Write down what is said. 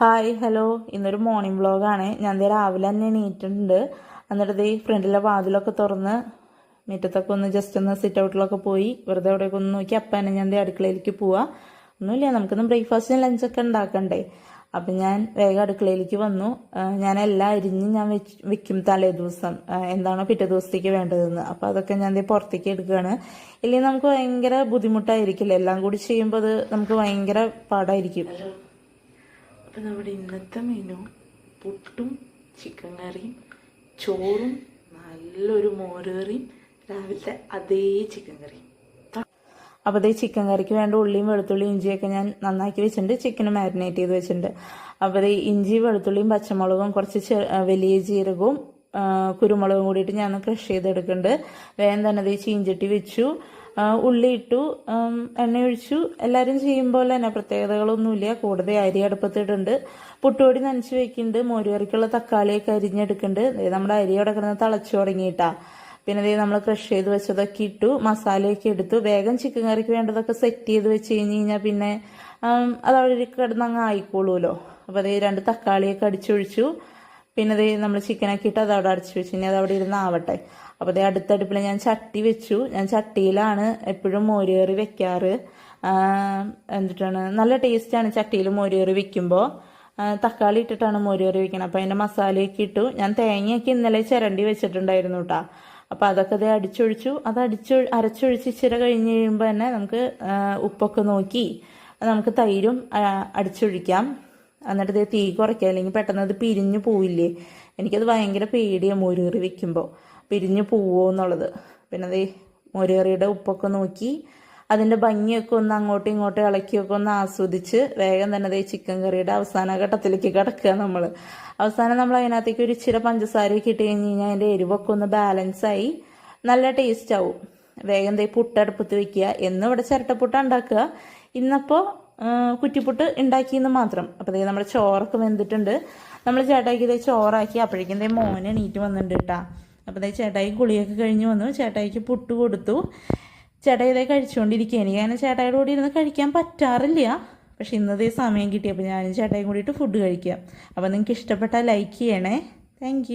Hi hello, ഇന്നൊരു morning വ്ളോഗാണ്. ഞാൻ രാവിലെ തന്നെ എണീറ്റിട്ടുണ്ട്. എന്നിട്ട് ഈ ഫ്രണ്ടിലെ വാതിലൊക്കെ തുറന്ന് മുറ്റത്തൊക്കെ ഒന്ന് ജസ്റ്റ് ഒന്ന് സിറ്റ് ഔട്ടിലൊക്കെ പോയി വെറുതെ അവിടെയൊക്കെ ഒന്ന് നോക്കി അപ്പം ഞാൻ അടുക്കളയിലേക്ക് പോവാം. ഒന്നുമില്ല, നമുക്കൊന്ന് ബ്രേക്ക്ഫാസ്റ്റിന് ലഞ്ചൊക്കെ ഉണ്ടാക്കണ്ടേ. അപ്പം ഞാൻ വേഗം അടുക്കളയിലേക്ക് വന്നു. ഞാൻ എല്ലാം അരിഞ്ഞ് ഞാൻ വെക്കും തലേ ദിവസം എന്താണോ പിറ്റേ ദിവസത്തേക്ക് വേണ്ടതെന്ന്. അപ്പം അതൊക്കെ ഞാൻ പുറത്തേക്ക് എടുക്കുകയാണ്. ഇല്ലെങ്കിൽ നമുക്ക് ഭയങ്കര ബുദ്ധിമുട്ടായിരിക്കില്ല, എല്ലാം കൂടി ചെയ്യുമ്പോൾ അത് നമുക്ക് ഭയങ്കര പാടായിരിക്കും. അപ്പം നമ്മുടെ ഇന്നത്തെ മെനു പുട്ടും ചിക്കൻ കറിയും ചോറും നല്ലൊരു മോരുകറിയും രാവിലത്തെ അതേ ചിക്കൻ കറിയും. അപ്പോൾ അതേ ചിക്കൻ കറിക്ക് വേണ്ട ഉള്ളിയും വെളുത്തുള്ളിയും ഇഞ്ചിയൊക്കെ ഞാൻ നന്നാക്കി വെച്ചിട്ടുണ്ട്. ചിക്കന് മാരിനേറ്റ് ചെയ്ത് വെച്ചിട്ടുണ്ട്. അപ്പോൾ അതേ ഇഞ്ചി വെളുത്തുള്ളിയും പച്ചമുളകും കുറച്ച് വലിയ ജീരകവും കുരുമുളകും കൂടിയിട്ട് ഞാൻ ക്രഷ് ചെയ്തെടുക്കുന്നുണ്ട്. വേഗം തന്നെ അതേ ചീഞ്ചട്ടി വെച്ചു, ഉള്ളി ഇട്ടു, എണ്ണ ഒഴിച്ചു. എല്ലാവരും ചെയ്യുമ്പോൾ തന്നെ പ്രത്യേകതകളൊന്നുമില്ല. കൂടുതൽ അരി അടുപ്പത്തിട്ടുണ്ട്. പുട്ടുപൊടി നനച്ച് വെക്കുന്നുണ്ട്. മോരുകറിക്കുള്ള തക്കാളിയൊക്കെ അരിഞ്ഞെടുക്കുന്നുണ്ട്. നമ്മുടെ അരി അവിടെ കിടന്ന് തിളച്ചു തുടങ്ങിയിട്ടാ. പിന്നെ നമ്മൾ ക്രഷ് ചെയ്ത് വെച്ചതൊക്കെ ഇട്ടു, മസാലയൊക്കെ എടുത്തു. വേഗം ചിക്കൻ കറിക്ക് വേണ്ടതൊക്കെ സെറ്റ് ചെയ്ത് വെച്ച് കഴിഞ്ഞാൽ പിന്നെ അതവിടെ കിടന്ന് അങ്ങ് ആയിക്കോളൂല്ലോ. അപ്പോൾ അതേ 2 തക്കാളിയൊക്കെ അടിച്ചൊഴിച്ചു. പിന്നെ നമ്മൾ ചിക്കനൊക്കെ ഇട്ട് അതവിടെ അടച്ചു വെച്ചു. ഇനി അതവിടെ ഇരുന്ന് ആവട്ടെ. അപ്പോൾ അതേ അടുത്തടുപ്പിൽ ഞാൻ ചട്ടി വെച്ചു. ഞാൻ ചട്ടിയിലാണ് എപ്പോഴും മോരുകറി വെക്കാറ്. എന്നിട്ടാണ് നല്ല ടേസ്റ്റാണ് ചട്ടിയിൽ മോരുകറി വെക്കുമ്പോൾ. തക്കാളി ഇട്ടിട്ടാണ് മോരുകറി വെക്കണം. അപ്പോൾ അതിൻ്റെ മസാലയൊക്കെ ഇട്ടു. ഞാൻ തേങ്ങയൊക്കെ ഇന്നലെ ചിരണ്ടി വെച്ചിട്ടുണ്ടായിരുന്നു കേട്ടോ. അപ്പോൾ അതൊക്കെ അതേ അടിച്ചൊഴിച്ചു. അത് അരച്ചൊഴിച്ച് ഇച്ചിരി കഴിഞ്ഞ് കഴിയുമ്പോൾ തന്നെ നമുക്ക് ഉപ്പൊക്കെ നോക്കി നമുക്ക് തൈരും അടിച്ചൊഴിക്കാം. എന്നിട്ട് ഇത് തീ കുറയ്ക്കുക, അല്ലെങ്കിൽ പെട്ടെന്ന് അത് പിരിഞ്ഞു പോവില്ലേ. എനിക്കത് ഭയങ്കര പേടിയാണ് മോരുകറി വെക്കുമ്പോൾ, പിരിഞ്ഞു പോവോ എന്നുള്ളത്. പിന്നെ അതേ മോരുകറിയുടെ ഉപ്പൊക്കെ നോക്കി അതിൻ്റെ ഭംഗിയൊക്കെ ഒന്ന് അങ്ങോട്ടും ഇങ്ങോട്ടും ഇളക്കിയൊക്കെ ഒന്ന് ആസ്വദിച്ച് വേഗം തന്നെ അതേ ചിക്കൻ കറിയുടെ അവസാന ഘട്ടത്തിലേക്ക് കിടക്കുക. അവസാനം നമ്മൾ അതിനകത്തേക്ക് ഒരു ഇച്ചിരി പഞ്ചസാരയൊക്കെ ഇട്ട് കഴിഞ്ഞ് കഴിഞ്ഞാൽ അതിൻ്റെ എരിവൊക്കെ ഒന്ന് ബാലൻസായി നല്ല ടേസ്റ്റ് ആവും. വേഗം പുട്ടടുപ്പത്ത് വെക്കുക. എന്നും ഇവിടെ ചിരട്ടപ്പുട്ട ഉണ്ടാക്കുക, ഇന്നപ്പോൾ കുറ്റിപ്പുട്ട് ഉണ്ടാക്കിയെന്ന് മാത്രം. അപ്പോൾ നമ്മുടെ ചോറൊക്കെ വെന്തിട്ടുണ്ട്. നമ്മൾ ചേട്ടായിക്ക് ചോറാക്കി. അപ്പോഴേക്കും മോനെ എണീറ്റ് വന്നിട്ടുണ്ട് കേട്ടാ. അപ്പോൾ ചേട്ടായി കുളിയൊക്കെ കഴിഞ്ഞ് വന്നു. ചേട്ടായിക്ക് പുട്ട് കൊടുത്തു. ചേട്ടായി കഴിച്ചുകൊണ്ടിരിക്കുക. എനിക്കങ്ങനെ ചേട്ടായിയുടെ കൂടി ഇരുന്ന് കഴിക്കാൻ പറ്റാറില്ല, പക്ഷെ ഇന്നതേ സമയം കിട്ടിയപ്പോൾ ഞാനും ചേട്ടായും കൂടിയിട്ട് ഫുഡ് കഴിക്കാം. അപ്പോൾ നിങ്ങൾക്ക് ഇഷ്ടപ്പെട്ടാൽ ലൈക്ക് ചെയ്യണേ. താങ്ക്